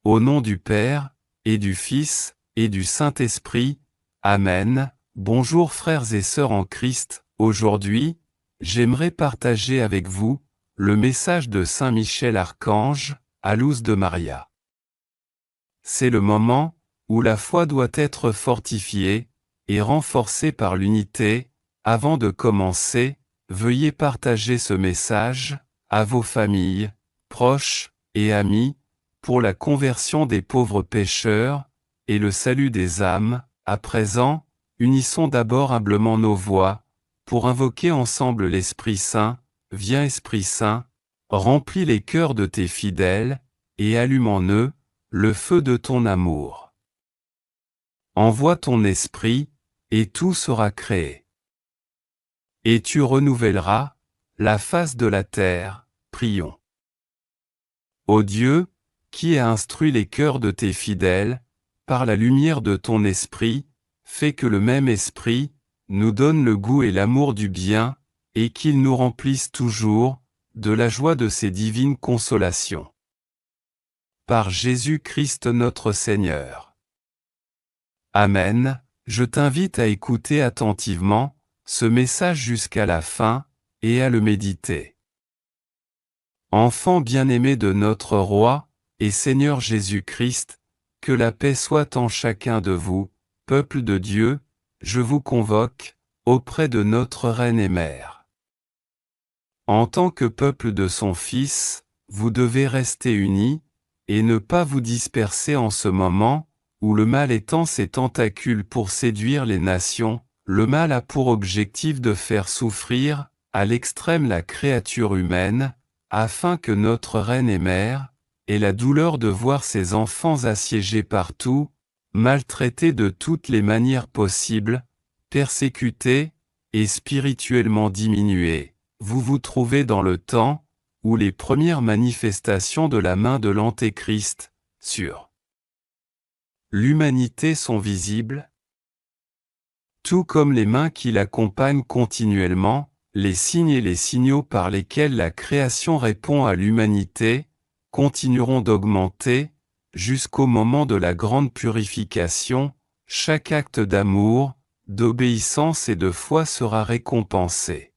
Au nom du Père, et du Fils, et du Saint-Esprit. Amen. Bonjour frères et sœurs en Christ. Aujourd'hui, j'aimerais partager avec vous le message de Saint Michel Archange, à Luz de Maria. C'est le moment où la foi doit être fortifiée et renforcée par l'unité. Avant de commencer, veuillez partager ce message à vos familles, proches et amis, pour la conversion des pauvres pécheurs et le salut des âmes. À présent, unissons d'abord humblement nos voix pour invoquer ensemble l'Esprit Saint. Viens Esprit Saint, remplis les cœurs de tes fidèles et allume en eux le feu de ton amour. Envoie ton esprit, et tout sera créé. Et tu renouvelleras la face de la terre. Prions. Ô Dieu, qui a instruit les cœurs de tes fidèles, par la lumière de ton esprit, fais que le même esprit nous donne le goût et l'amour du bien, et qu'il nous remplisse toujours de la joie de ses divines consolations. Par Jésus-Christ notre Seigneur. Amen. Je t'invite à écouter attentivement ce message jusqu'à la fin, et à le méditer. Enfants bien-aimés de notre Roi et Seigneur Jésus-Christ, que la paix soit en chacun de vous, peuple de Dieu, je vous convoque, auprès de notre Reine et Mère. En tant que peuple de son Fils, vous devez rester unis, et ne pas vous disperser en ce moment, où le mal étend ses tentacules pour séduire les nations. Le mal a pour objectif de faire souffrir, à l'extrême la créature humaine, afin que notre Reine et Mère ait la douleur de voir ses enfants assiégés partout, maltraités de toutes les manières possibles, persécutés, et spirituellement diminués. Vous vous trouvez dans le temps où les premières manifestations de la main de l'Antéchrist sur l'humanité sont visibles, tout comme les mains qui l'accompagnent continuellement, les signes et les signaux par lesquels la création répond à l'humanité continueront d'augmenter jusqu'au moment de la grande purification. Chaque acte d'amour, d'obéissance et de foi sera récompensé.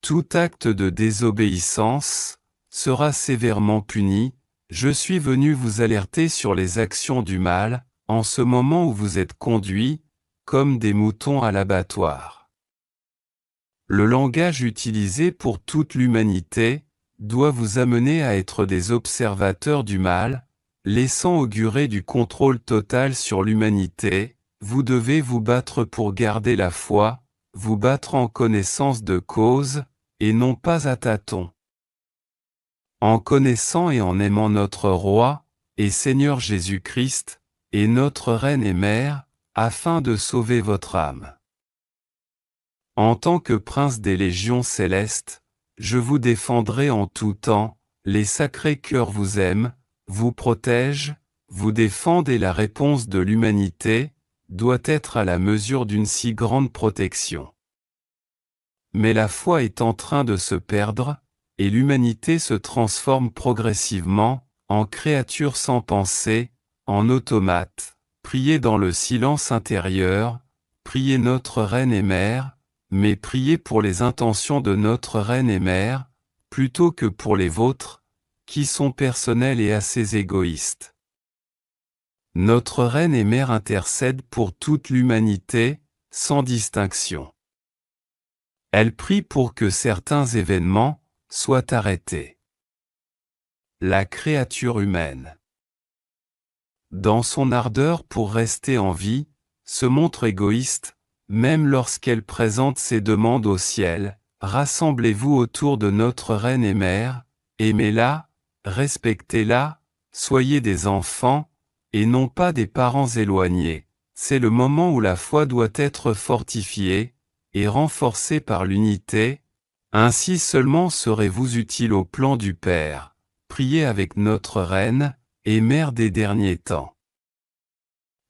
Tout acte de désobéissance sera sévèrement puni. Je suis venu vous alerter sur les actions du mal, en ce moment où vous êtes conduits, comme des moutons à l'abattoir. Le langage utilisé pour toute l'humanité doit vous amener à être des observateurs du mal, laissant augurer du contrôle total sur l'humanité. Vous devez vous battre pour garder la foi, vous battre en connaissance de cause, et non pas à tâtons. En connaissant et en aimant notre Roi et Seigneur Jésus-Christ, et notre Reine et Mère, afin de sauver votre âme. En tant que prince des légions célestes, je vous défendrai en tout temps. Les sacrés cœurs vous aiment, vous protègent, vous défendent, et la réponse de l'humanité doit être à la mesure d'une si grande protection. Mais la foi est en train de se perdre, et l'humanité se transforme progressivement en créature sans pensée, en automate. Priez dans le silence intérieur, priez notre Reine et Mère, mais priez pour les intentions de notre Reine et Mère, plutôt que pour les vôtres, qui sont personnelles et assez égoïstes. Notre Reine et Mère intercède pour toute l'humanité, sans distinction. Elle prie pour que certains événements soient arrêtés. La créature humaine, dans son ardeur pour rester en vie, se montre égoïste, même lorsqu'elle présente ses demandes au ciel. Rassemblez-vous autour de notre Reine et Mère, aimez-la, respectez-la, soyez des enfants, et non pas des parents éloignés. C'est le moment où la foi doit être fortifiée et renforcée par l'unité. Ainsi seulement serez-vous utiles au plan du Père. Priez avec notre Reine et Mère des derniers temps.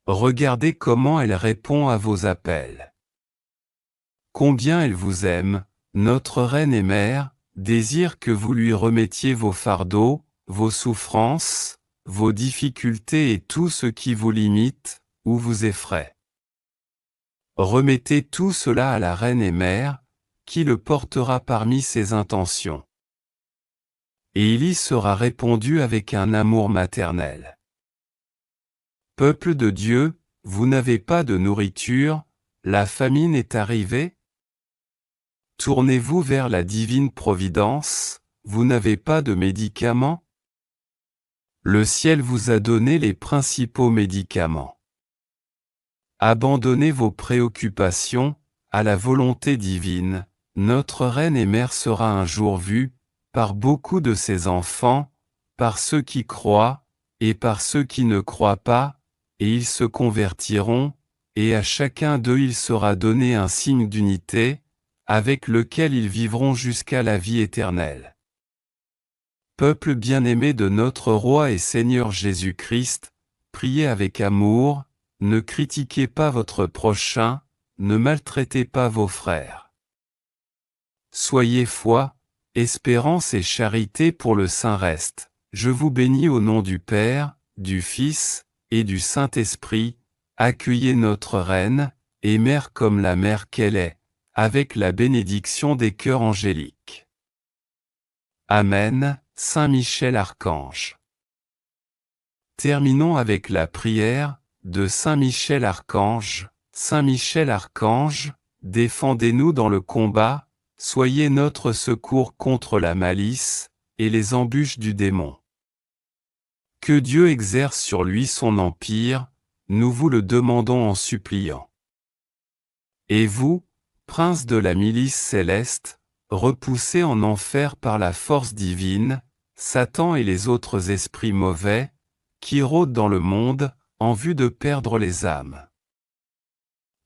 Regardez comment elle répond à vos appels. Combien elle vous aime, notre Reine et Mère, désire que vous lui remettiez vos fardeaux, vos souffrances, vos difficultés et tout ce qui vous limite, ou vous effraie. Remettez tout cela à la Reine et Mère, qui le portera parmi ses intentions. Et il y sera répondu avec un amour maternel. Peuple de Dieu, vous n'avez pas de nourriture, la famine est arrivée? Tournez-vous vers la divine providence, vous n'avez pas de médicaments? Le ciel vous a donné les principaux médicaments. Abandonnez vos préoccupations, à la volonté divine, notre Reine et Mère sera un jour vue, par beaucoup de ses enfants, par ceux qui croient, et par ceux qui ne croient pas, et ils se convertiront, et à chacun d'eux il sera donné un signe d'unité, avec lequel ils vivront jusqu'à la vie éternelle. Peuple bien-aimé de notre Roi et Seigneur Jésus-Christ, priez avec amour, ne critiquez pas votre prochain, ne maltraitez pas vos frères. Soyez foi, espérance et charité pour le Saint reste. Je vous bénis au nom du Père, du Fils, et du Saint-Esprit. Accueillez notre Reine, et Mère comme la Mère qu'elle est, avec la bénédiction des cœurs angéliques. Amen, Saint Michel Archange. Terminons avec la prière de Saint Michel Archange. Saint Michel Archange, défendez-nous dans le combat, soyez notre secours contre la malice et les embûches du démon. Que Dieu exerce sur lui son empire, nous vous le demandons en suppliant. Et vous, prince de la milice céleste, repoussés en enfer par la force divine, Satan et les autres esprits mauvais, qui rôdent dans le monde, en vue de perdre les âmes.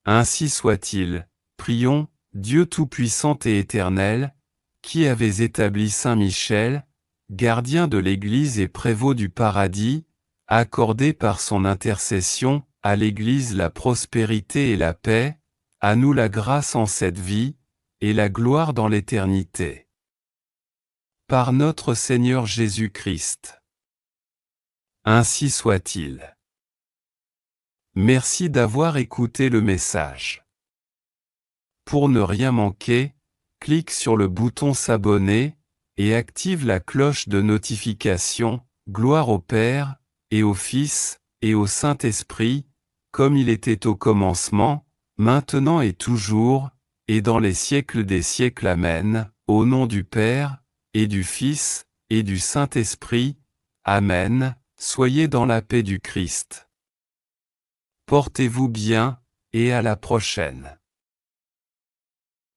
Ainsi soit-il, prions, Dieu Tout-Puissant et Éternel, qui avez établi Saint Michel, gardien de l'Église et prévôt du paradis, accordez par son intercession, à l'Église la prospérité et la paix, à nous la grâce en cette vie, et la gloire dans l'éternité. Par notre Seigneur Jésus-Christ. Ainsi soit-il. Merci d'avoir écouté le message. Pour ne rien manquer, clique sur le bouton s'abonner, et active la cloche de notification. Gloire au Père, et au Fils, et au Saint-Esprit, comme il était au commencement, maintenant et toujours, et dans les siècles des siècles. Amen. Au nom du Père, et du Fils, et du Saint-Esprit. Amen. Soyez dans la paix du Christ. Portez-vous bien, et à la prochaine.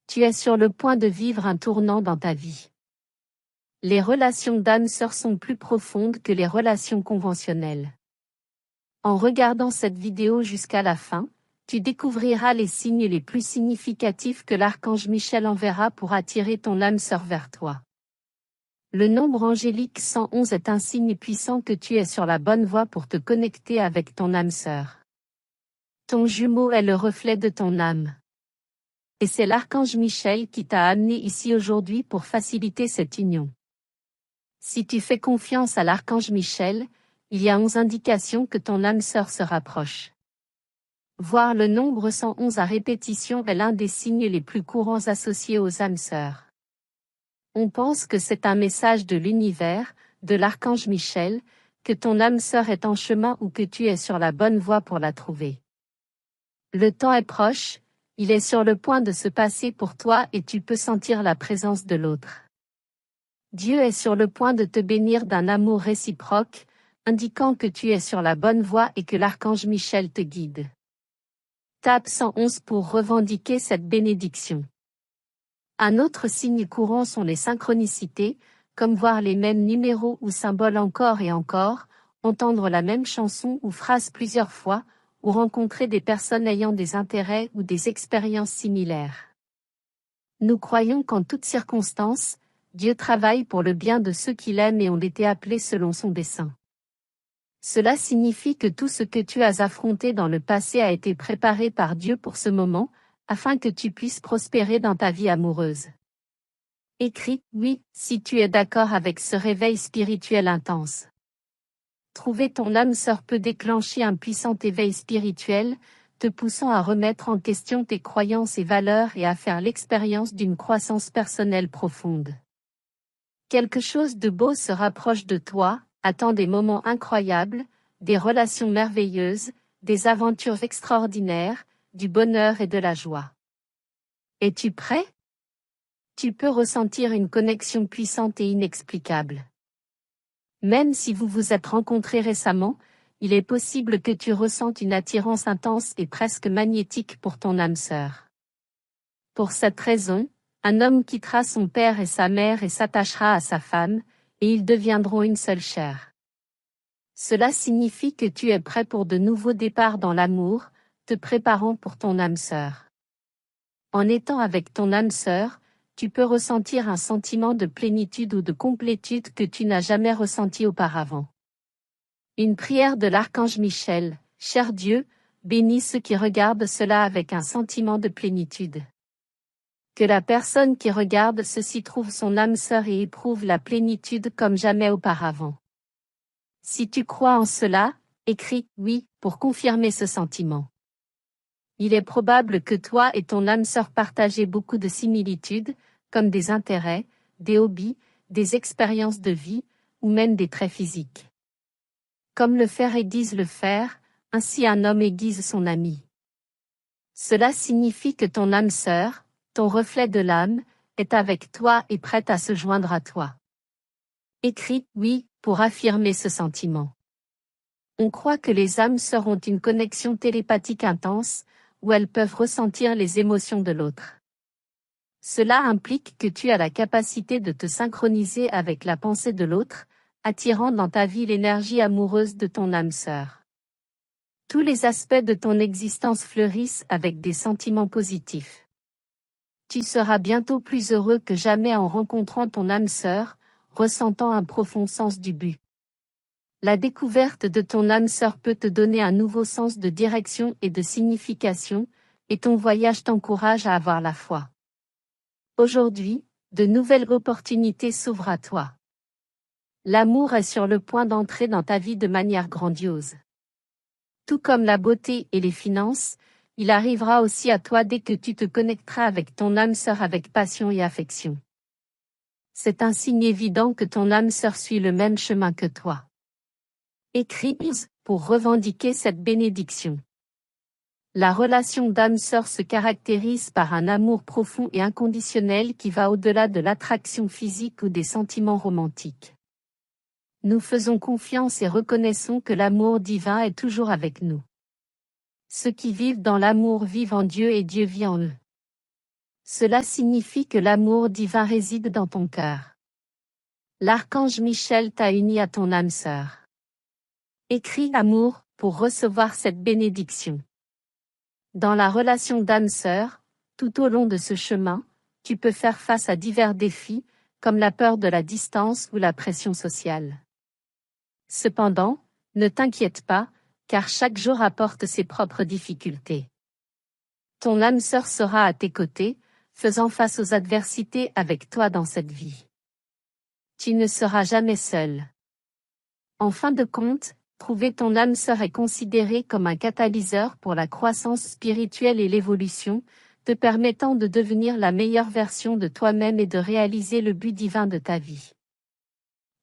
Tu es sur le point de vivre un tournant dans ta vie. Les relations d'âme-sœur sont plus profondes que les relations conventionnelles. En regardant cette vidéo jusqu'à la fin, tu découvriras les signes les plus significatifs que l'archange Michel enverra pour attirer ton âme-sœur vers toi. Le nombre angélique 111 est un signe puissant que tu es sur la bonne voie pour te connecter avec ton âme-sœur. Ton jumeau est le reflet de ton âme. Et c'est l'archange Michel qui t'a amené ici aujourd'hui pour faciliter cette union. Si tu fais confiance à l'archange Michel, il y a 11 indications que ton âme-sœur se rapproche. Voir le nombre 111 à répétition est l'un des signes les plus courants associés aux âmes-sœurs. On pense que c'est un message de l'univers, de l'archange Michel, que ton âme-sœur est en chemin ou que tu es sur la bonne voie pour la trouver. Le temps est proche, il est sur le point de se passer pour toi et tu peux sentir la présence de l'autre. Dieu est sur le point de te bénir d'un amour réciproque, indiquant que tu es sur la bonne voie et que l'archange Michel te guide. Tape 111 pour revendiquer cette bénédiction. Un autre signe courant sont les synchronicités, comme voir les mêmes numéros ou symboles encore et encore, entendre la même chanson ou phrase plusieurs fois, ou rencontrer des personnes ayant des intérêts ou des expériences similaires. Nous croyons qu'en toutes circonstances, Dieu travaille pour le bien de ceux qu'il aime et ont été appelés selon son dessein. Cela signifie que tout ce que tu as affronté dans le passé a été préparé par Dieu pour ce moment, afin que tu puisses prospérer dans ta vie amoureuse. Écris, oui, si tu es d'accord avec ce réveil spirituel intense. Trouver ton âme sœur peut déclencher un puissant éveil spirituel, te poussant à remettre en question tes croyances et valeurs et à faire l'expérience d'une croissance personnelle profonde. Quelque chose de beau se rapproche de toi, attend des moments incroyables, des relations merveilleuses, des aventures extraordinaires, du bonheur et de la joie. Es-tu prêt? Tu peux ressentir une connexion puissante et inexplicable. Même si vous vous êtes rencontrés récemment, il est possible que tu ressentes une attirance intense et presque magnétique pour ton âme sœur. Pour cette raison, un homme quittera son père et sa mère et s'attachera à sa femme, et ils deviendront une seule chair. Cela signifie que tu es prêt pour de nouveaux départs dans l'amour, te préparant pour ton âme sœur. En étant avec ton âme sœur, tu peux ressentir un sentiment de plénitude ou de complétude que tu n'as jamais ressenti auparavant. Une prière de l'archange Michel, cher Dieu, bénis ceux qui regardent cela avec un sentiment de plénitude. Que la personne qui regarde ceci trouve son âme sœur et éprouve la plénitude comme jamais auparavant. Si tu crois en cela, écris « oui » pour confirmer ce sentiment. Il est probable que toi et ton âme sœur partagez beaucoup de similitudes, comme des intérêts, des hobbies, des expériences de vie, ou même des traits physiques. Comme le fer aiguise le fer, ainsi un homme aiguise son ami. Cela signifie que ton âme sœur, ton reflet de l'âme, est avec toi et prête à se joindre à toi. Écris « oui » pour affirmer ce sentiment. On croit que les âmes sœurs ont une connexion télépathique intense, où elles peuvent ressentir les émotions de l'autre. Cela implique que tu as la capacité de te synchroniser avec la pensée de l'autre, attirant dans ta vie l'énergie amoureuse de ton âme sœur. Tous les aspects de ton existence fleurissent avec des sentiments positifs. Tu seras bientôt plus heureux que jamais en rencontrant ton âme sœur, ressentant un profond sens du but. La découverte de ton âme sœur peut te donner un nouveau sens de direction et de signification, et ton voyage t'encourage à avoir la foi. Aujourd'hui, de nouvelles opportunités s'ouvrent à toi. L'amour est sur le point d'entrer dans ta vie de manière grandiose. Tout comme la beauté et les finances, il arrivera aussi à toi dès que tu te connecteras avec ton âme sœur avec passion et affection. C'est un signe évident que ton âme sœur suit le même chemin que toi. Écris pour revendiquer cette bénédiction. La relation d'âme-sœur se caractérise par un amour profond et inconditionnel qui va au-delà de l'attraction physique ou des sentiments romantiques. Nous faisons confiance et reconnaissons que l'amour divin est toujours avec nous. Ceux qui vivent dans l'amour vivent en Dieu et Dieu vit en eux. Cela signifie que l'amour divin réside dans ton cœur. L'archange Michel t'a uni à ton âme sœur. Écris amour pour recevoir cette bénédiction. Dans la relation d'âme-sœur, tout au long de ce chemin, tu peux faire face à divers défis, comme la peur de la distance ou la pression sociale. Cependant, ne t'inquiète pas, car chaque jour apporte ses propres difficultés. Ton âme-sœur sera à tes côtés, faisant face aux adversités avec toi dans cette vie. Tu ne seras jamais seul. En fin de compte, trouver ton âme sœur est considéré comme un catalyseur pour la croissance spirituelle et l'évolution, te permettant de devenir la meilleure version de toi-même et de réaliser le but divin de ta vie.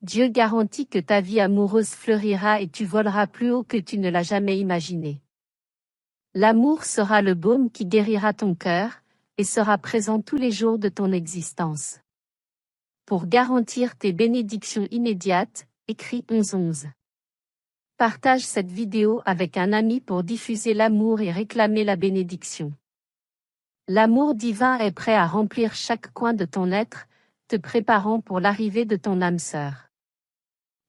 Dieu garantit que ta vie amoureuse fleurira et tu voleras plus haut que tu ne l'as jamais imaginé. L'amour sera le baume qui guérira ton cœur, et sera présent tous les jours de ton existence. Pour garantir tes bénédictions immédiates, écris 1111. Partage cette vidéo avec un ami pour diffuser l'amour et réclamer la bénédiction. L'amour divin est prêt à remplir chaque coin de ton être, te préparant pour l'arrivée de ton âme sœur.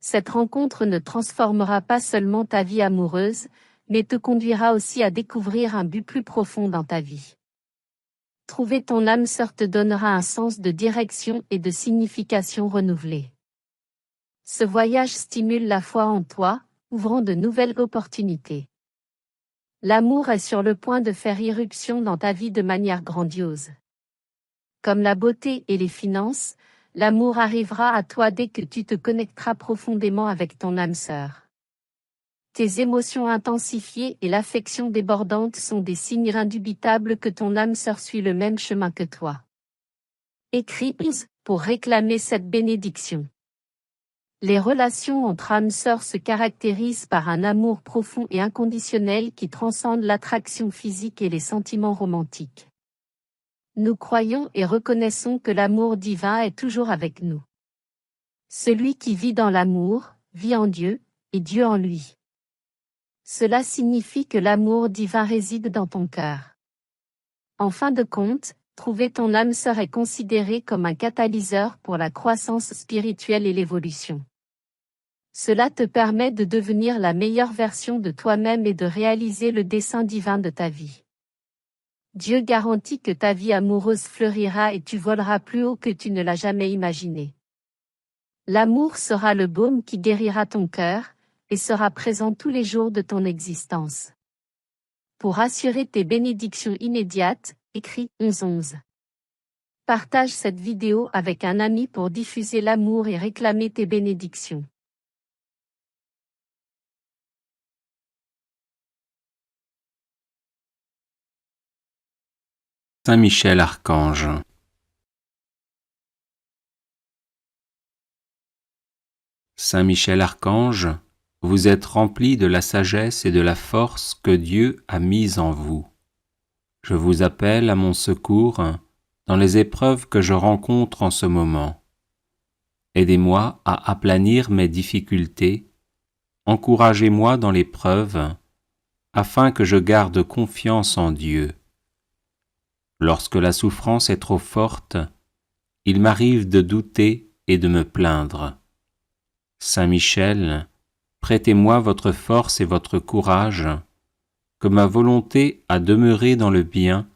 Cette rencontre ne transformera pas seulement ta vie amoureuse, mais te conduira aussi à découvrir un but plus profond dans ta vie. Trouver ton âme sœur te donnera un sens de direction et de signification renouvelée. Ce voyage stimule la foi en toi, ouvrant de nouvelles opportunités. L'amour est sur le point de faire irruption dans ta vie de manière grandiose. Comme la beauté et les finances, l'amour arrivera à toi dès que tu te connecteras profondément avec ton âme sœur. Tes émotions intensifiées et l'affection débordante sont des signes indubitables que ton âme sœur suit le même chemin que toi. Écris pour réclamer cette bénédiction. Les relations entre âmes sœurs se caractérisent par un amour profond et inconditionnel qui transcende l'attraction physique et les sentiments romantiques. Nous croyons et reconnaissons que l'amour divin est toujours avec nous. Celui qui vit dans l'amour, vit en Dieu, et Dieu en lui. Cela signifie que l'amour divin réside dans ton cœur. En fin de compte, trouver ton âme sœur est considéré comme un catalyseur pour la croissance spirituelle et l'évolution. Cela te permet de devenir la meilleure version de toi-même et de réaliser le dessein divin de ta vie. Dieu garantit que ta vie amoureuse fleurira et tu voleras plus haut que tu ne l'as jamais imaginé. L'amour sera le baume qui guérira ton cœur, et sera présent tous les jours de ton existence. Pour assurer tes bénédictions immédiates, écris 1111. Partage cette vidéo avec un ami pour diffuser l'amour et réclamer tes bénédictions. Saint Michel Archange. Saint Michel Archange, vous êtes rempli de la sagesse et de la force que Dieu a mise en vous. Je vous appelle à mon secours dans les épreuves que je rencontre en ce moment. Aidez-moi à aplanir mes difficultés, encouragez-moi dans l'épreuve, afin que je garde confiance en Dieu. Lorsque la souffrance est trop forte, il m'arrive de douter et de me plaindre. Saint Michel, prêtez-moi votre force et votre courage, que ma volonté à demeurer dans le bien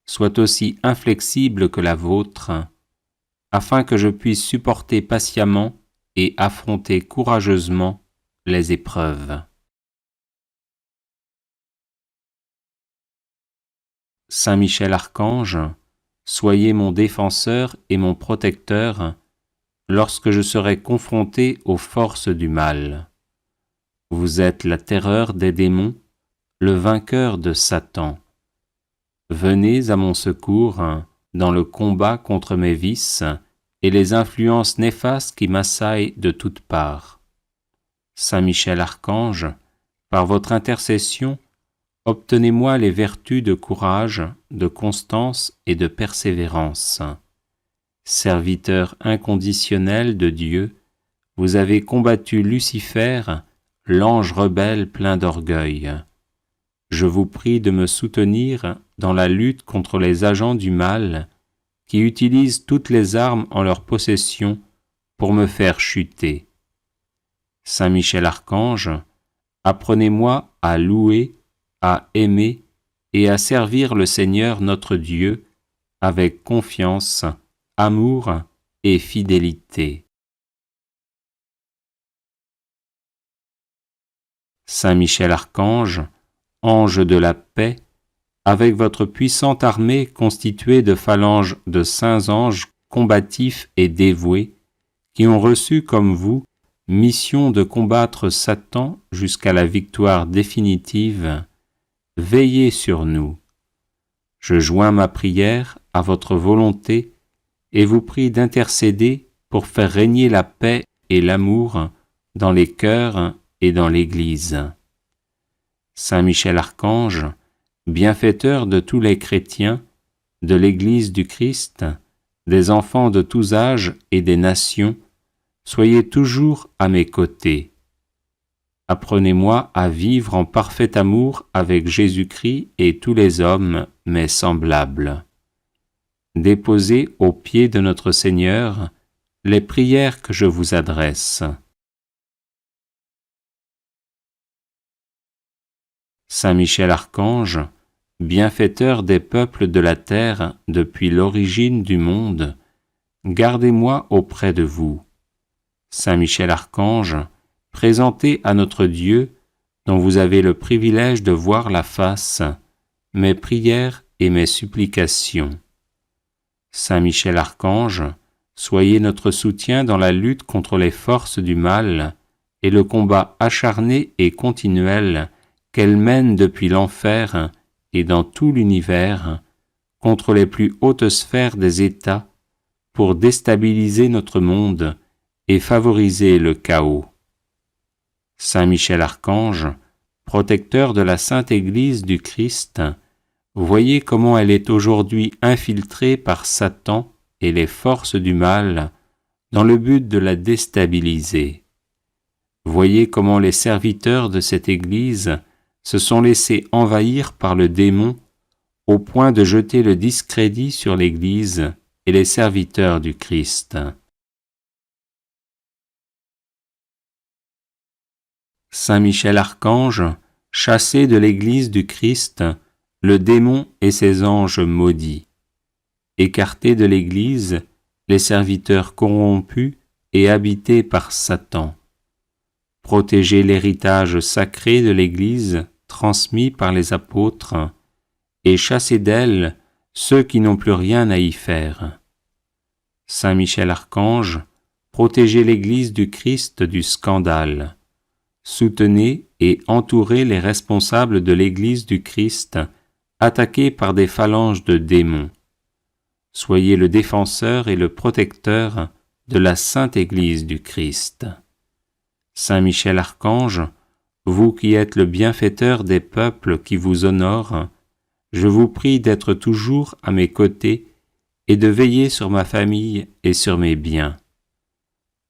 soit aussi inflexible que la vôtre, afin que je puisse supporter patiemment et affronter courageusement les épreuves. Saint Michel Archange, soyez mon défenseur et mon protecteur lorsque je serai confronté aux forces du mal. Vous êtes la terreur des démons, le vainqueur de Satan. Venez à mon secours dans le combat contre mes vices et les influences néfastes qui m'assaillent de toutes parts. Saint Michel Archange, par votre intercession, obtenez-moi les vertus de courage, de constance et de persévérance. Serviteur inconditionnel de Dieu, vous avez combattu Lucifer, l'ange rebelle plein d'orgueil. Je vous prie de me soutenir dans la lutte contre les agents du mal qui utilisent toutes les armes en leur possession pour me faire chuter. Saint Michel Archange, apprenez-moi à louer, à aimer et à servir le Seigneur notre Dieu avec confiance, amour et fidélité. Saint Michel Archange, ange de la paix, avec votre puissante armée constituée de phalanges de saints anges combatifs et dévoués, qui ont reçu comme vous mission de combattre Satan jusqu'à la victoire définitive, veillez sur nous. Je joins ma prière à votre volonté et vous prie d'intercéder pour faire régner la paix et l'amour dans les cœurs et dans l'Église. Saint Michel Archange, bienfaiteur de tous les chrétiens, de l'Église du Christ, des enfants de tous âges et des nations, soyez toujours à mes côtés. Apprenez-moi à vivre en parfait amour avec Jésus-Christ et tous les hommes, mes semblables. Déposez aux pieds de notre Seigneur les prières que je vous adresse. Saint Michel Archange, bienfaiteur des peuples de la terre depuis l'origine du monde, gardez-moi auprès de vous. Saint Michel Archange, présentez à notre Dieu, dont vous avez le privilège de voir la face, mes prières et mes supplications. Saint Michel Archange, soyez notre soutien dans la lutte contre les forces du mal et le combat acharné et continuel qu'elle mène depuis l'enfer et dans tout l'univers contre les plus hautes sphères des États pour déstabiliser notre monde et favoriser le chaos. Saint Michel Archange, protecteur de la Sainte Église du Christ, voyez comment elle est aujourd'hui infiltrée par Satan et les forces du mal dans le but de la déstabiliser. Voyez comment les serviteurs de cette Église se sont laissés envahir par le démon au point de jeter le discrédit sur l'Église et les serviteurs du Christ. Saint Michel Archange, chassez de l'Église du Christ le démon et ses anges maudits. Écartez de l'Église les serviteurs corrompus et habités par Satan. Protégez l'héritage sacré de l'Église transmis par les apôtres et chassez d'elle ceux qui n'ont plus rien à y faire. Saint Michel Archange, protégez l'Église du Christ du scandale. Soutenez et entourez les responsables de l'Église du Christ attaqués par des phalanges de démons. Soyez le défenseur et le protecteur de la Sainte Église du Christ. Saint Michel Archange, vous qui êtes le bienfaiteur des peuples qui vous honorent, je vous prie d'être toujours à mes côtés et de veiller sur ma famille et sur mes biens.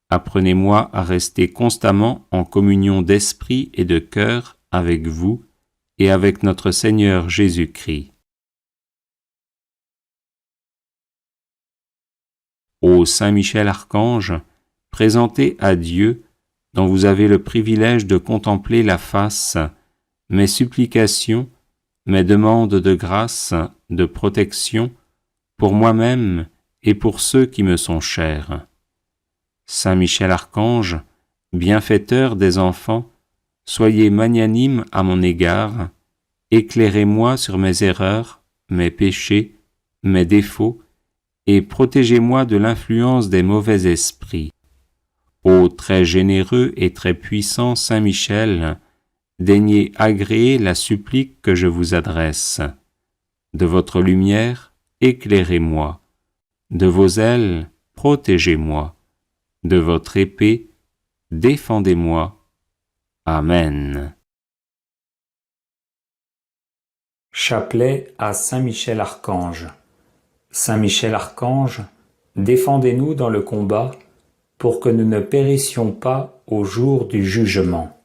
Apprenez-moi à rester constamment en communion d'esprit et de cœur avec vous et avec notre Seigneur Jésus-Christ. Ô Saint Michel Archange, présentez à Dieu, dont vous avez le privilège de contempler la face, mes supplications, mes demandes de grâce, de protection, pour moi-même et pour ceux qui me sont chers. Saint Michel Archange, bienfaiteur des enfants, soyez magnanime à mon égard, éclairez-moi sur mes erreurs, mes péchés, mes défauts, et protégez-moi de l'influence des mauvais esprits. Ô très généreux et très puissant Saint Michel, daignez agréer la supplique que je vous adresse. De votre lumière, éclairez-moi. De vos ailes, protégez-moi. De votre épée, défendez-moi. Amen. Chapelet à Saint Michel Archange. Saint Michel Archange, défendez-nous dans le combat pour que nous ne périssions pas au jour du jugement.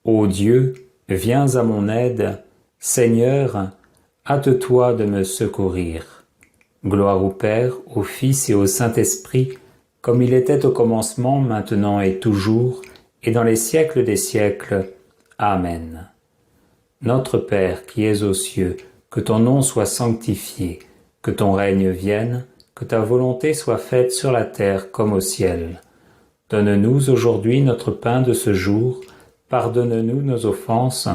Ô Dieu, viens à mon aide, Seigneur, hâte-toi de me secourir. Gloire au Père, au Fils et au Saint-Esprit, comme il était au commencement, maintenant et toujours, et dans les siècles des siècles. Amen. Notre Père qui es aux cieux, que ton nom soit sanctifié, que ton règne vienne, que ta volonté soit faite sur la terre comme au ciel. Donne-nous aujourd'hui notre pain de ce jour, pardonne-nous nos offenses,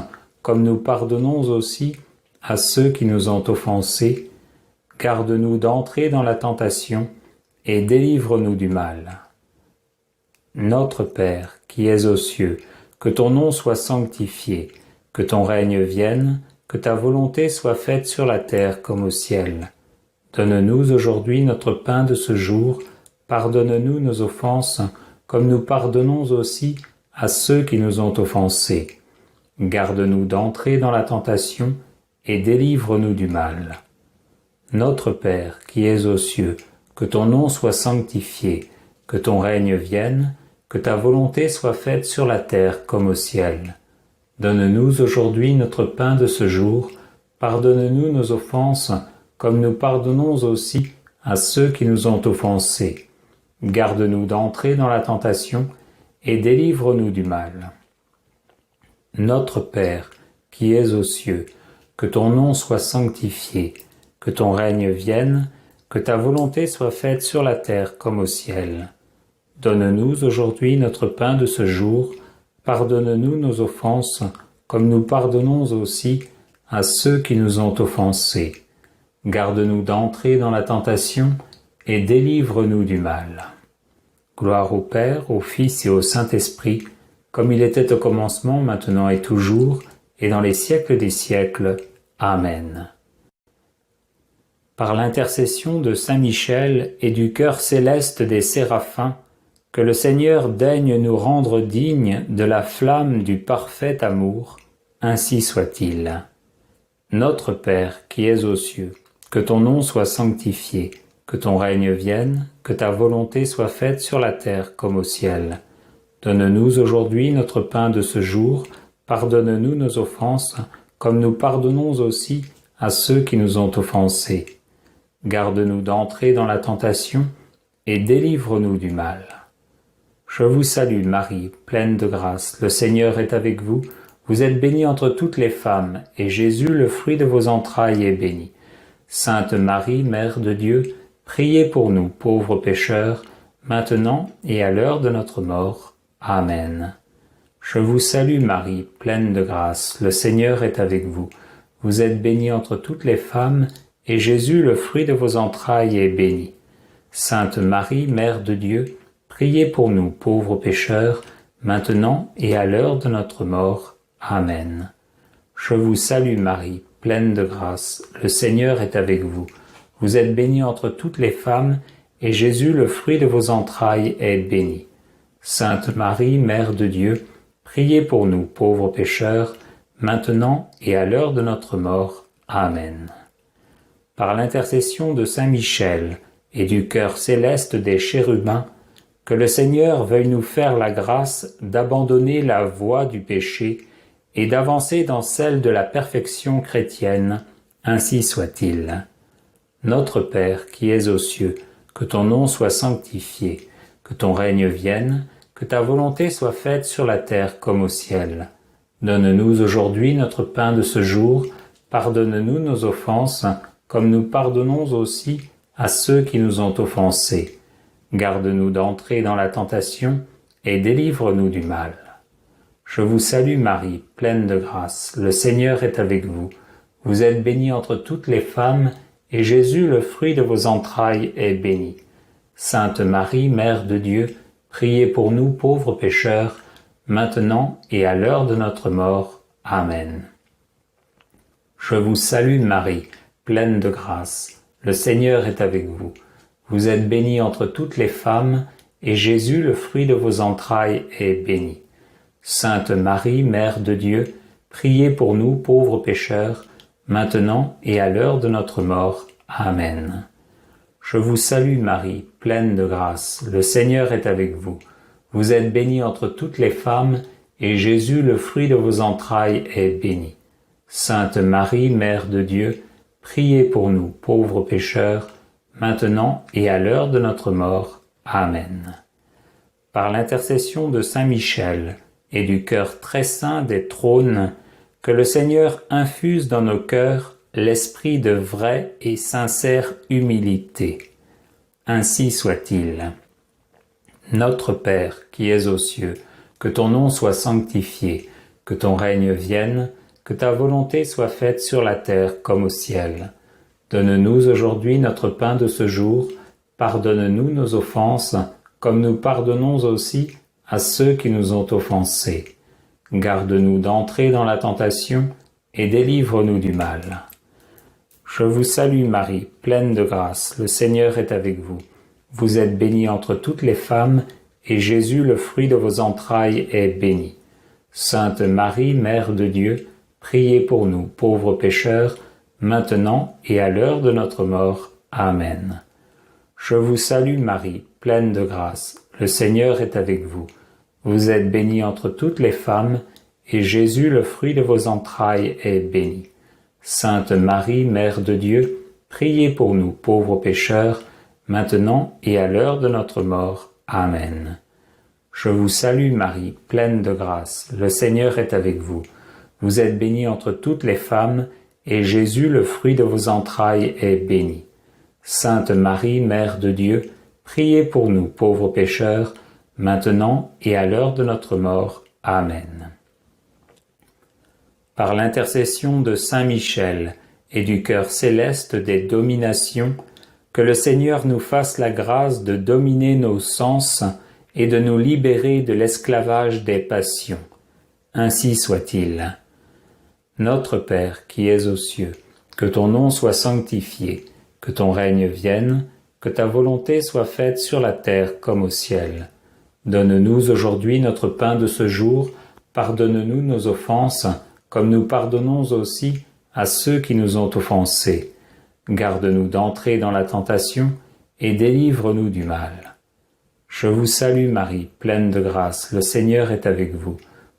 comme nous pardonnons aussi à ceux qui nous ont offensés. Garde-nous d'entrer dans la tentation, et délivre-nous du mal. Notre Père, qui es aux cieux, que ton nom soit sanctifié, que ton règne vienne, que ta volonté soit faite sur la terre comme au ciel. Donne-nous aujourd'hui notre pain de ce jour, pardonne-nous nos offenses, comme nous pardonnons aussi à ceux qui nous ont offensés. Garde-nous d'entrer dans la tentation, et délivre-nous du mal. Notre Père, qui es aux cieux, que ton nom soit sanctifié, que ton règne vienne, que ta volonté soit faite sur la terre comme au ciel. Donne-nous aujourd'hui notre pain de ce jour, pardonne-nous nos offenses, comme nous pardonnons aussi à ceux qui nous ont offensés. Garde-nous d'entrer dans la tentation, et délivre-nous du mal. Notre Père, qui es aux cieux, que ton nom soit sanctifié, que ton règne vienne, que ta volonté soit faite sur la terre comme au ciel. Donne-nous aujourd'hui notre pain de ce jour, pardonne-nous nos offenses, comme nous pardonnons aussi à ceux qui nous ont offensés. Garde-nous d'entrer dans la tentation, et délivre-nous du mal. Gloire au Père, au Fils et au Saint-Esprit, comme il était au commencement, maintenant et toujours, et dans les siècles des siècles. Amen. Par l'intercession de Saint Michel et du cœur céleste des séraphins, que le Seigneur daigne nous rendre dignes de la flamme du parfait amour, ainsi soit-il. Notre Père qui es aux cieux, que ton nom soit sanctifié, que ton règne vienne, que ta volonté soit faite sur la terre comme au ciel. Donne-nous aujourd'hui notre pain de ce jour, pardonne-nous nos offenses, comme nous pardonnons aussi à ceux qui nous ont offensés. Garde-nous d'entrer dans la tentation, et délivre-nous du mal. Je vous salue Marie, pleine de grâce, le Seigneur est avec vous. Vous êtes bénie entre toutes les femmes, et Jésus, le fruit de vos entrailles, est béni. Sainte Marie, Mère de Dieu, priez pour nous, pauvres pécheurs, maintenant et à l'heure de notre mort. Amen. Je vous salue Marie, pleine de grâce, le Seigneur est avec vous. Vous êtes bénie entre toutes les femmes, et Jésus, le fruit de vos entrailles, est béni. Sainte Marie, Mère de Dieu, priez pour nous, pauvres pécheurs, maintenant et à l'heure de notre mort. Amen. Je vous salue Marie, pleine de grâce, le Seigneur est avec vous. Vous êtes bénie entre toutes les femmes, et Jésus, le fruit de vos entrailles, est béni. Sainte Marie, Mère de Dieu, priez pour nous, pauvres pécheurs, maintenant et à l'heure de notre mort. Amen. Par l'intercession de Saint Michel et du cœur céleste des chérubins, que le Seigneur veuille nous faire la grâce d'abandonner la voie du péché et d'avancer dans celle de la perfection chrétienne, ainsi soit-il. Notre Père qui es aux cieux, que ton nom soit sanctifié, que ton règne vienne, que ta volonté soit faite sur la terre comme au ciel. Donne-nous aujourd'hui notre pain de ce jour, pardonne-nous nos offenses, comme nous pardonnons aussi à ceux qui nous ont offensés. Garde-nous d'entrer dans la tentation, et délivre-nous du mal. Je vous salue Marie, pleine de grâce, le Seigneur est avec vous. Vous êtes bénie entre toutes les femmes, et Jésus, le fruit de vos entrailles, est béni. Sainte Marie, Mère de Dieu, priez pour nous pauvres pécheurs, maintenant et à l'heure de notre mort. Amen. Je vous salue Marie, pleine de grâce, le Seigneur est avec vous. Vous êtes bénie entre toutes les femmes, et Jésus, le fruit de vos entrailles, est béni. Sainte Marie, Mère de Dieu, priez pour nous pauvres pécheurs, maintenant et à l'heure de notre mort. Amen. Je vous salue Marie, pleine de grâce, le Seigneur est avec vous. Vous êtes bénie entre toutes les femmes, et Jésus, le fruit de vos entrailles, est béni. Sainte Marie, Mère de Dieu, priez pour nous pauvres pécheurs, maintenant et à l'heure de notre mort. Amen. Par l'intercession de Saint Michel et du cœur très saint des trônes, que le Seigneur infuse dans nos cœurs l'esprit de vraie et sincère humilité. Ainsi soit-il. Notre Père qui es aux cieux, que ton nom soit sanctifié, que ton règne vienne, que ta volonté soit faite sur la terre comme au ciel. Donne-nous aujourd'hui notre pain de ce jour, pardonne-nous nos offenses, comme nous pardonnons aussi à ceux qui nous ont offensés. Garde-nous d'entrer dans la tentation, et délivre-nous du mal. Je vous salue Marie, pleine de grâce, le Seigneur est avec vous. Vous êtes bénie entre toutes les femmes, et Jésus, le fruit de vos entrailles, est béni. Sainte Marie, Mère de Dieu, priez pour nous, pauvres pécheurs, maintenant et à l'heure de notre mort. Amen. Je vous salue Marie, pleine de grâce, le Seigneur est avec vous. Vous êtes bénie entre toutes les femmes, et Jésus, le fruit de vos entrailles, est béni. Sainte Marie, Mère de Dieu, priez pour nous, pauvres pécheurs, maintenant et à l'heure de notre mort. Amen. Je vous salue Marie, pleine de grâce, le Seigneur est avec vous. Vous êtes bénie entre toutes les femmes, et Jésus, le fruit de vos entrailles, est béni. Sainte Marie, Mère de Dieu, priez pour nous, pauvres pécheurs, maintenant et à l'heure de notre mort. Amen. Par l'intercession de Saint Michel et du cœur céleste des dominations, que le Seigneur nous fasse la grâce de dominer nos sens et de nous libérer de l'esclavage des passions. Ainsi soit-il. Notre Père qui es aux cieux, que ton nom soit sanctifié, que ton règne vienne, que ta volonté soit faite sur la terre comme au ciel. Donne-nous aujourd'hui notre pain de ce jour, pardonne-nous nos offenses, comme nous pardonnons aussi à ceux qui nous ont offensés. Garde-nous d'entrer dans la tentation, et délivre-nous du mal. Je vous salue Marie, pleine de grâce, le Seigneur est avec vous.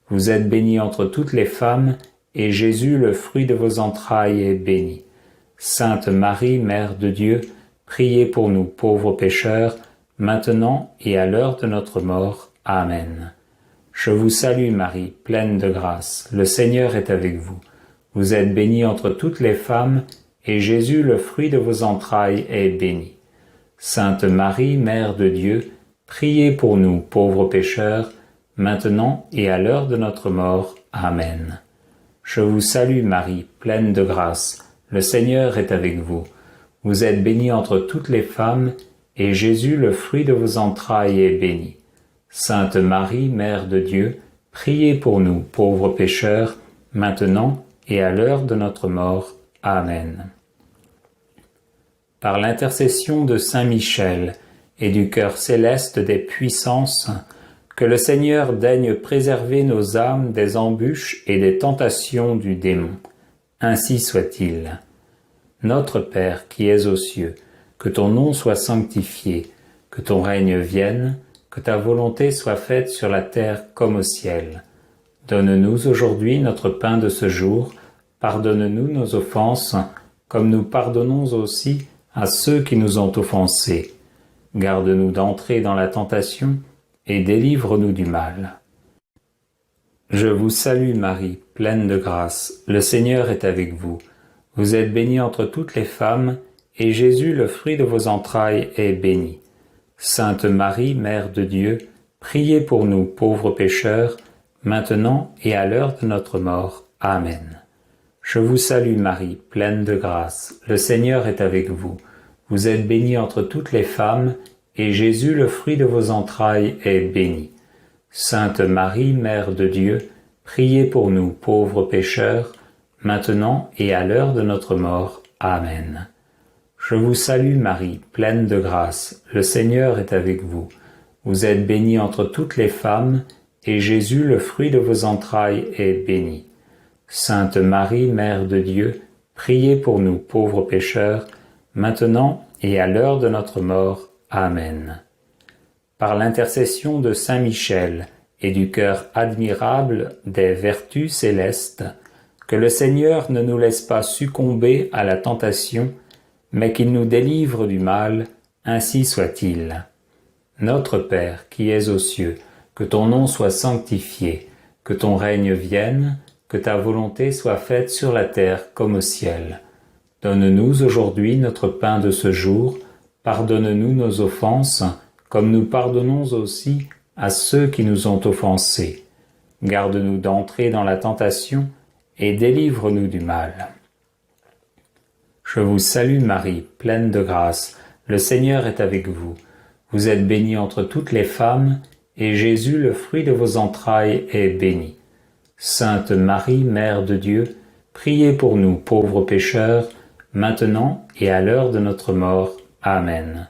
Vous êtes bénie entre toutes les femmes, et Jésus, le fruit de vos entrailles, est béni. Sainte Marie, Mère de Dieu, priez pour nous pauvres pécheurs, maintenant et à l'heure de notre mort. Amen. Je vous salue Marie, pleine de grâce, le Seigneur est avec vous. Vous êtes bénie entre toutes les femmes, et Jésus, le fruit de vos entrailles, est béni. Sainte Marie, Mère de Dieu, priez pour nous pauvres pécheurs, maintenant et à l'heure de notre mort. Amen. Je vous salue Marie, pleine de grâce, le Seigneur est avec vous. Vous êtes bénie entre toutes les femmes, et Jésus, le fruit de vos entrailles, est béni. Sainte Marie, Mère de Dieu, priez pour nous pauvres pécheurs, maintenant et à l'heure de notre mort. Amen. Par l'intercession de Saint Michel et du cœur céleste des puissances, que le Seigneur daigne préserver nos âmes des embûches et des tentations du démon. Ainsi soit-il. Notre Père qui es aux cieux, que ton nom soit sanctifié, que ton règne vienne, que ta volonté soit faite sur la terre comme au ciel. Donne-nous aujourd'hui notre pain de ce jour, pardonne-nous nos offenses, comme nous pardonnons aussi à ceux qui nous ont offensés. Garde-nous d'entrer dans la tentation, et délivre-nous du mal. Je vous salue Marie, pleine de grâce, le Seigneur est avec vous. Vous êtes bénie entre toutes les femmes, et Jésus, le fruit de vos entrailles, est béni. Sainte Marie, Mère de Dieu, priez pour nous pauvres pécheurs, maintenant et à l'heure de notre mort. Amen. Je vous salue Marie, pleine de grâce, le Seigneur est avec vous. Vous êtes bénie entre toutes les femmes, et Jésus, le fruit de vos entrailles, est béni. Sainte Marie, Mère de Dieu, priez pour nous pauvres pécheurs, maintenant et à l'heure de notre mort. Amen. Je vous salue Marie, pleine de grâce, le Seigneur est avec vous. Vous êtes bénie entre toutes les femmes, et Jésus, le fruit de vos entrailles, est béni. Sainte Marie, Mère de Dieu, priez pour nous pauvres pécheurs, maintenant et à l'heure de notre mort. Amen. Par l'intercession de Saint Michel et du cœur admirable des vertus célestes, que le Seigneur ne nous laisse pas succomber à la tentation, mais qu'il nous délivre du mal, ainsi soit-il. Notre Père qui es aux cieux, que ton nom soit sanctifié, que ton règne vienne, que ta volonté soit faite sur la terre comme au ciel. Donne-nous aujourd'hui notre pain de ce jour, pardonne-nous nos offenses, comme nous pardonnons aussi à ceux qui nous ont offensés. Garde-nous d'entrer dans la tentation, et délivre-nous du mal. Je vous salue Marie, pleine de grâce, le Seigneur est avec vous. Vous êtes bénie entre toutes les femmes, et Jésus, le fruit de vos entrailles, est béni. Sainte Marie, Mère de Dieu, priez pour nous pauvres pécheurs, maintenant et à l'heure de notre mort. Amen.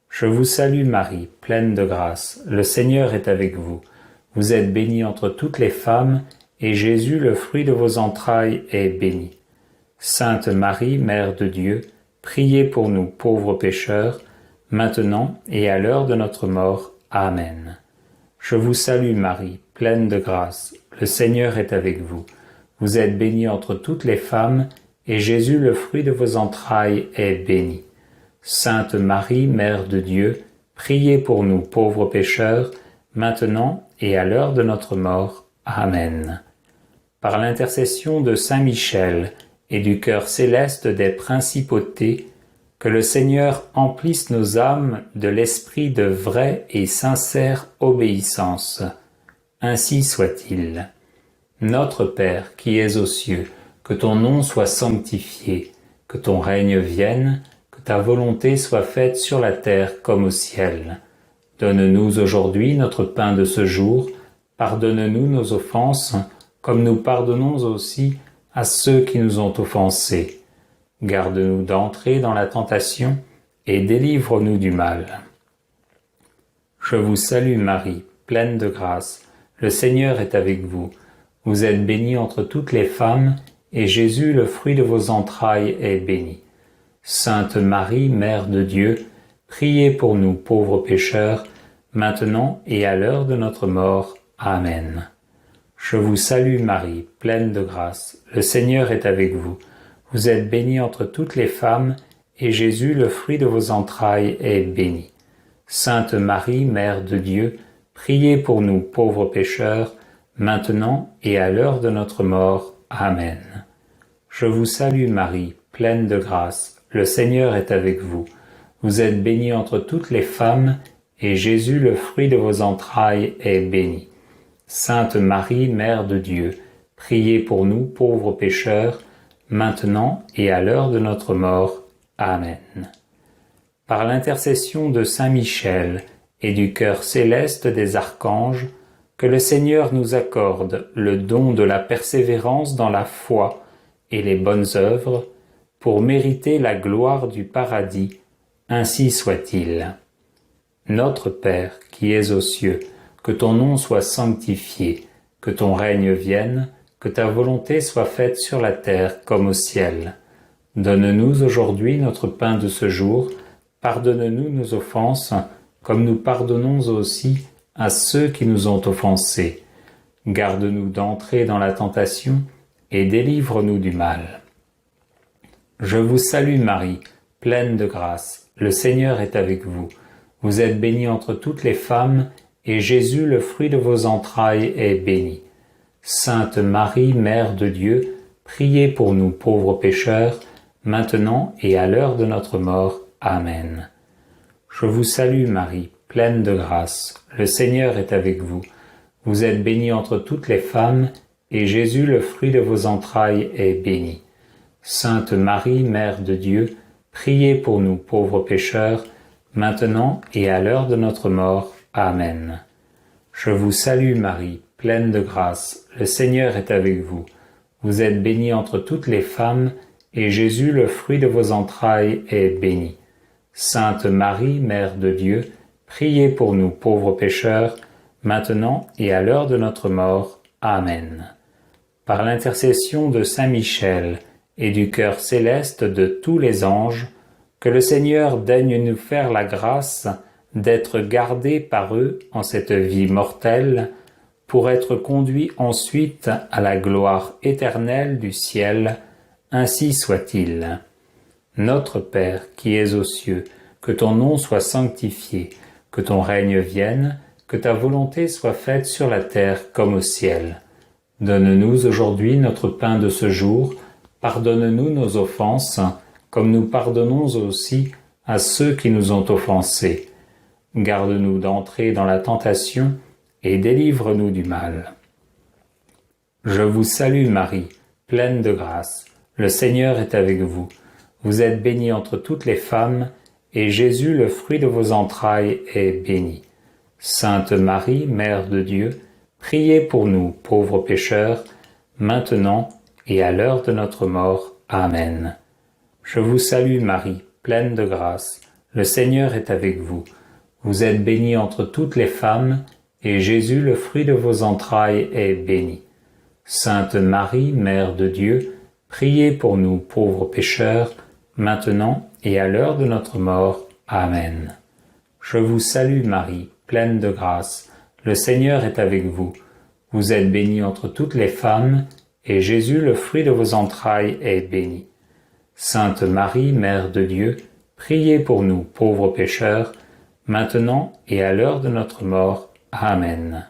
Je vous salue Marie, pleine de grâce, le Seigneur est avec vous. Vous êtes bénie entre toutes les femmes, et Jésus, le fruit de vos entrailles, est béni. Sainte Marie, Mère de Dieu, priez pour nous pauvres pécheurs, maintenant et à l'heure de notre mort. Amen. Je vous salue Marie, pleine de grâce, le Seigneur est avec vous. Vous êtes bénie entre toutes les femmes, et Jésus, le fruit de vos entrailles, est béni. Sainte Marie, Mère de Dieu, priez pour nous pauvres pécheurs, maintenant et à l'heure de notre mort. Amen. Par l'intercession de Saint Michel et du cœur céleste des principautés, que le Seigneur emplisse nos âmes de l'esprit de vraie et sincère obéissance. Ainsi soit-il. Notre Père qui es aux cieux, que ton nom soit sanctifié, que ton règne vienne, que ta volonté soit faite sur la terre comme au ciel. Donne-nous aujourd'hui notre pain de ce jour. Pardonne-nous nos offenses, comme nous pardonnons aussi à ceux qui nous ont offensés. Garde-nous d'entrer dans la tentation et délivre-nous du mal. Je vous salue Marie, pleine de grâce. Le Seigneur est avec vous. Vous êtes bénie entre toutes les femmes, et Jésus, le fruit de vos entrailles, est béni. Sainte Marie, Mère de Dieu, priez pour nous pauvres pécheurs, maintenant et à l'heure de notre mort. Amen. Je vous salue Marie, pleine de grâce. Le Seigneur est avec vous. Vous êtes bénie entre toutes les femmes, et Jésus, le fruit de vos entrailles, est béni. Sainte Marie, Mère de Dieu, priez pour nous pauvres pécheurs, maintenant et à l'heure de notre mort. Amen. Je vous salue Marie, pleine de grâce. Le Seigneur est avec vous. Vous êtes bénie entre toutes les femmes, et Jésus, le fruit de vos entrailles, est béni. Sainte Marie, Mère de Dieu, priez pour nous pauvres pécheurs, maintenant et à l'heure de notre mort. Amen. Par l'intercession de Saint Michel et du cœur céleste des archanges, que le Seigneur nous accorde le don de la persévérance dans la foi et les bonnes œuvres, pour mériter la gloire du paradis, ainsi soit-il. Notre Père, qui es aux cieux, que ton nom soit sanctifié, que ton règne vienne, que ta volonté soit faite sur la terre comme au ciel. Donne-nous aujourd'hui notre pain de ce jour. Pardonne-nous nos offenses, comme nous pardonnons aussi à ceux qui nous ont offensés. Garde-nous d'entrer dans la tentation et délivre-nous du mal. Je vous salue Marie, pleine de grâce. Le Seigneur est avec vous. Vous êtes bénie entre toutes les femmes, et Jésus, le fruit de vos entrailles, est béni. Sainte Marie, Mère de Dieu, priez pour nous pauvres pécheurs, maintenant et à l'heure de notre mort. Amen. Je vous salue Marie, pleine de grâce. Le Seigneur est avec vous. Vous êtes bénie entre toutes les femmes, et Jésus, le fruit de vos entrailles, est béni. Sainte Marie, Mère de Dieu, priez pour nous pauvres pécheurs, maintenant et à l'heure de notre mort. Amen. Je vous salue Marie, pleine de grâce. Le Seigneur est avec vous. Vous êtes bénie entre toutes les femmes, et Jésus, le fruit de vos entrailles, est béni. Sainte Marie, Mère de Dieu, priez pour nous pauvres pécheurs, maintenant et à l'heure de notre mort. Amen. Par l'intercession de Saint Michel et du cœur céleste de tous les anges, que le Seigneur daigne nous faire la grâce d'être gardés par eux en cette vie mortelle, pour être conduits ensuite à la gloire éternelle du ciel. Ainsi soit-il. Notre Père qui es aux cieux, que ton nom soit sanctifié, que ton règne vienne, que ta volonté soit faite sur la terre comme au ciel. Donne-nous aujourd'hui notre pain de ce jour. Pardonne-nous nos offenses, comme nous pardonnons aussi à ceux qui nous ont offensés. Garde-nous d'entrer dans la tentation et délivre-nous du mal. Je vous salue Marie, pleine de grâce. Le Seigneur est avec vous. Vous êtes bénie entre toutes les femmes, et Jésus, le fruit de vos entrailles, est béni. Sainte Marie, Mère de Dieu, priez pour nous, pauvres pécheurs, maintenant et à l'heure de notre mort. Amen. Je vous salue Marie, pleine de grâce. Le Seigneur est avec vous. Vous êtes bénie entre toutes les femmes, et Jésus, le fruit de vos entrailles, est béni. Sainte Marie, Mère de Dieu, priez pour nous, pauvres pécheurs, maintenant et à l'heure de notre mort. Amen. Je vous salue Marie, pleine de grâce. Le Seigneur est avec vous. Vous êtes bénie entre toutes les femmes, et Jésus, le fruit de vos entrailles, est béni. Sainte Marie, Mère de Dieu, priez pour nous, pauvres pécheurs, maintenant et à l'heure de notre mort. Amen.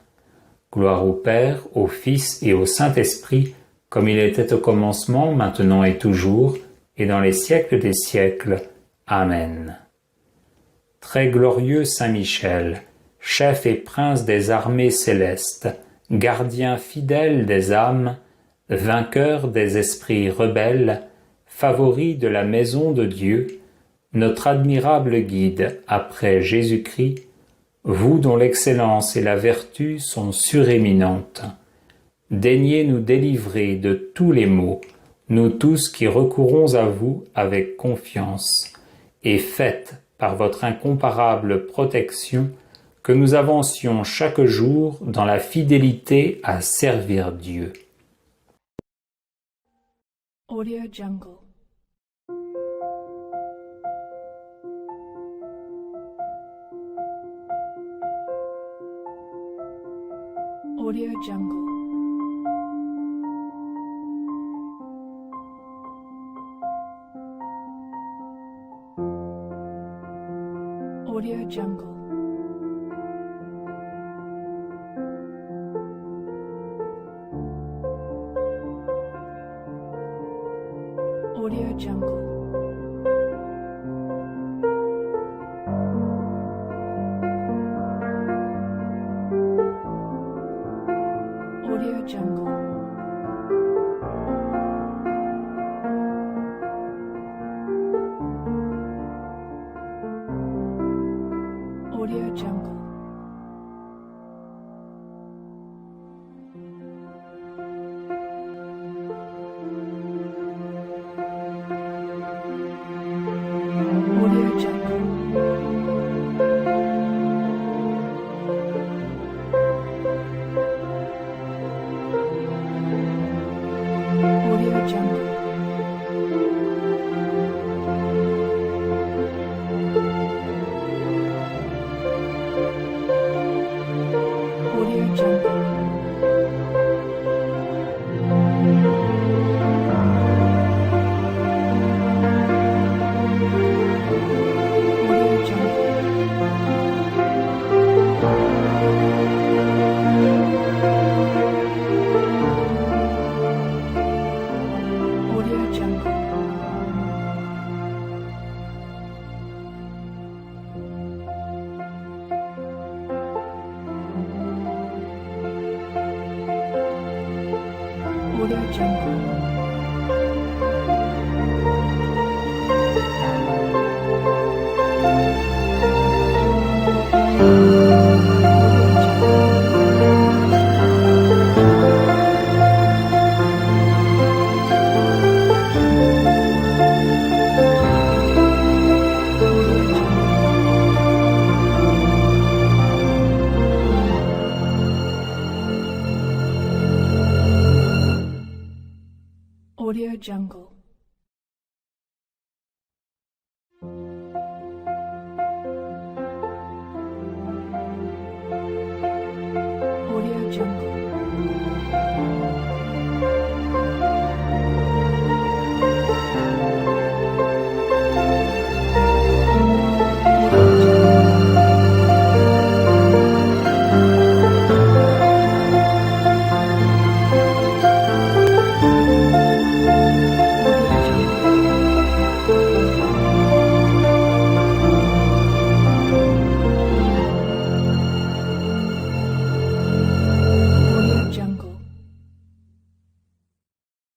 Gloire au Père, au Fils et au Saint-Esprit, comme il était au commencement, maintenant et toujours, et dans les siècles des siècles. Amen. Très glorieux Saint Michel, chef et prince des armées célestes, gardien fidèle des âmes, vainqueur des esprits rebelles, favori de la maison de Dieu, notre admirable guide après Jésus-Christ, vous dont l'excellence et la vertu sont suréminentes. Daignez nous délivrer de tous les maux, nous tous qui recourons à vous avec confiance, et faites, par votre incomparable protection, que nous avancions chaque jour dans la fidélité à servir Dieu. Audio Jungle. Audio Jungle. Audio Jungle. Audio Jungle. Audio Jungle. Audio Jungle. Audio Jungle. Audio Jungle. Audio Jungle. Audio Jungle. Audio Jungle. Audio Jungle. Audio Jungle.